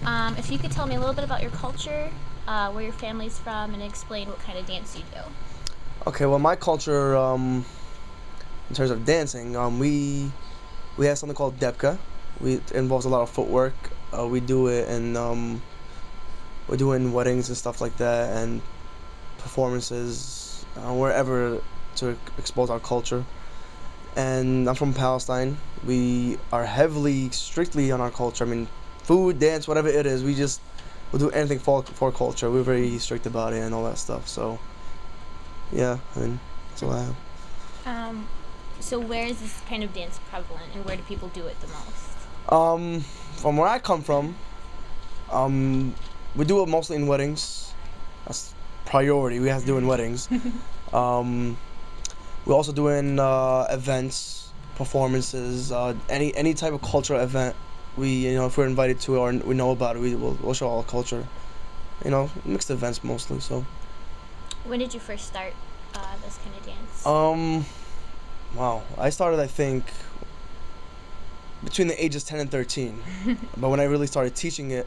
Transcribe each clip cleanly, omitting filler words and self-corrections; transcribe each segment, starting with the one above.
If you could tell me a little bit about your culture, where your family's from, and explain what kind of dance you do. Okay, well, my culture, in terms of dancing, we have something called depka. It involves a lot of footwork. We do it we do it in weddings and stuff like that, and performances, wherever to expose our culture. And I'm from Palestine. We are heavily, strictly on our culture. I mean, food, dance, whatever it is, we'll do anything for culture. We're very strict about it and all that stuff. So, yeah, I mean, that's all I have. Um, so where is this kind of dance prevalent, and where do people do it the most? From where I come from, um, we do it mostly in weddings. That's priority. We have to do it in weddings. Um, we also do it in events, performances, any type of cultural event. If we're invited to it or we know about it, we'll show our culture. Mixed events mostly. So, When did you first start this kind of dance? wow, I started, I think, between the ages 10 and 13. But when I really started teaching it,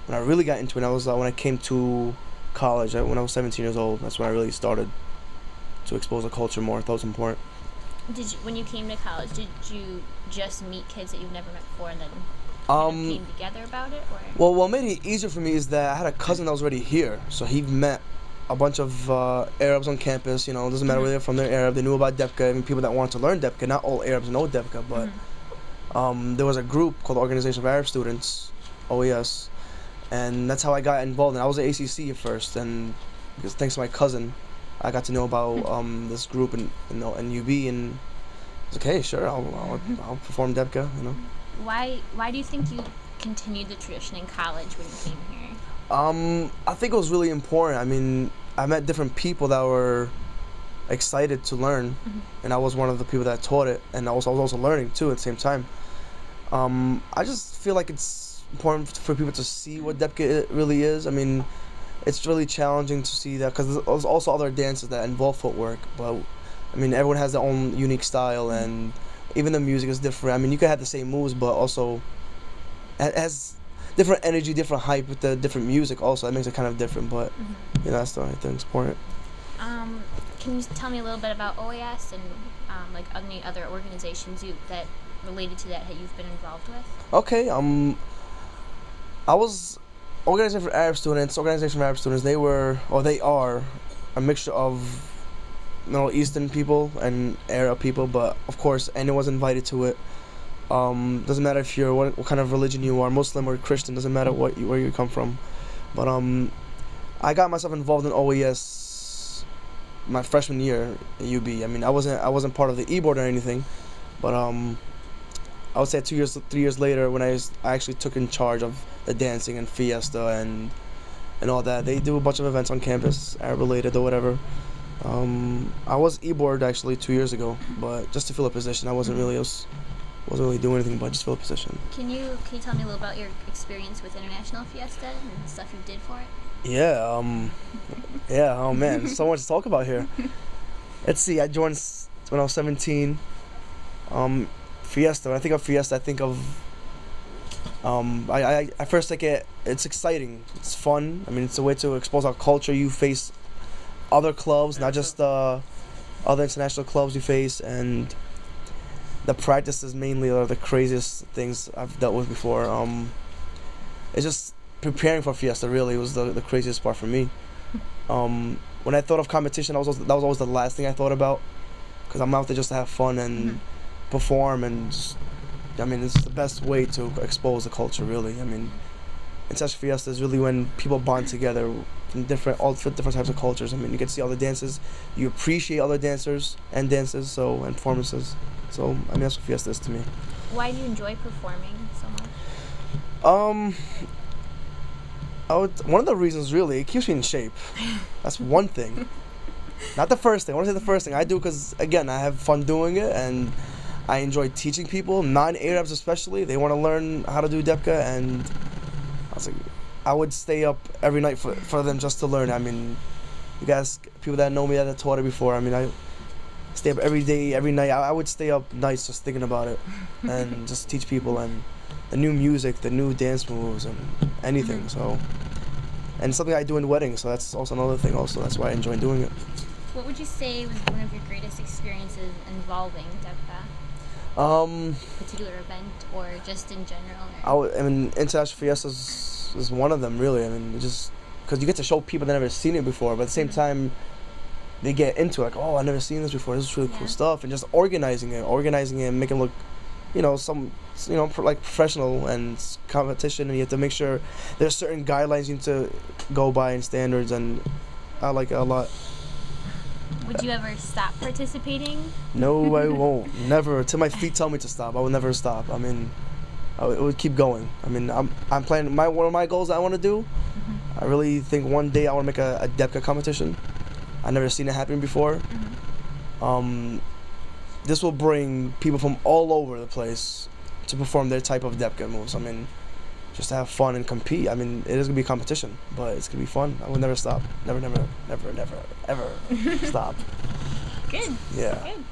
when I really got into it, I was when I came to college, when I was 17 years old. That's when I really started to expose the culture more. I thought it was important. When you came to college, did you just meet kids that you've never met before, and then came together about it, or? Well, what made it easier for me is that I had a cousin that was already here, so he met a bunch of Arabs on campus. It doesn't matter where they're from, they're Arab. They knew about Depka, even people that wanted to learn Depka. Not all Arabs know Depka, but there was a group called the Organization of Arab Students, OES, and that's how I got involved. And I was at ACC at first, and because thanks to my cousin, I got to know about this group in UB, and I was like, hey, sure, I'll perform Depka. Why do you think you continued the tradition in college when you came here? I think it was really important. I mean, I met different people that were excited to learn, and I was one of the people that taught it, and I was also learning too at the same time. I just feel like it's important for people to see what Depka really is. I mean, it's really challenging to see that because there's also other dances that involve footwork, but I mean, everyone has their own unique style, and even the music is different. I mean, you could have the same moves, but also it has different energy, different hype with the different music. Also, that makes it kind of different. But that's the only thing that's important. Can you tell me a little bit about OAS and like any other organizations that related to that you've been involved with? Okay. I was Organization for Arab Students. Organization for Arab Students. They are a mixture of Middle Eastern people and Arab people, but of course anyone's invited to it. Doesn't matter if you're what kind of religion you are, Muslim or Christian. Doesn't matter where you come from. But I got myself involved in OES my freshman year at UB. I mean, I wasn't part of the e-board or anything, but I would say 3 years later, when I actually took in charge of the dancing and fiesta and all that. They do a bunch of events on campus, Arab related or whatever. I was e-board actually 2 years ago, but just to fill a position. I wasn't really doing anything but just fill a position. Can you tell me a little about your experience with International Fiesta and the stuff you did for it? Yeah, yeah, oh man, so much to talk about here. Let's see, I joined when I was 17. Fiesta, when I think of Fiesta, I think of, I first think it's exciting, it's fun. I mean, it's a way to expose our culture. You face other clubs, not just other international clubs you face, and the practices mainly are the craziest things I've dealt with before. It's just preparing for Fiesta really was the craziest part for me. When I thought of competition, that was always the last thing I thought about, because I'm out there just to have fun and perform, and I mean, it's the best way to expose the culture really. I mean, in such Fiesta is really when people bond together from different types of cultures. I mean, you get to see other dances, you appreciate other dancers and dances, and performances. So I mean, that's what Fiesta is to me. Why do you enjoy performing so much? One of the reasons really, it keeps me in shape. That's one thing. Not the first thing. I want to say the first thing. I do because, again, I have fun doing it, and I enjoy teaching people, non-Arabs especially. They want to learn how to do Depka, and I would stay up every night for them just to learn. I mean, you guys, people that know me that have taught it before, I mean, I stay up every day, every night. I would stay up nights just thinking about it and just teach people, and the new music, the new dance moves, and anything. So, and it's something I do in weddings. So that's also another thing. Also, that's why I enjoy doing it. What would you say was one of your greatest experiences involving DEPCA? Particular event or just in general? I mean, International Fiestas is one of them, really. I mean, just because you get to show people that never seen it before, but at the same time, they get into it, like, oh, I've never seen this before. This is really cool stuff, and just organizing it, and making it look, like professional and competition, and you have to make sure there's certain guidelines you need to go by and standards, and I like it a lot. Would you ever stop participating? No, I won't. Never. Until my feet tell me to stop, I will never stop. I mean, it would keep going. I mean, I'm planning. One of my goals I want to do. I really think one day I want to make a DEPCA competition. I've never seen it happen before. This will bring people from all over the place to perform their type of DEPCA moves. I mean, just to have fun and compete. I mean, it is gonna be a competition, but it's gonna be fun. I will never stop. Never, ever stop. Good. Yeah. Good.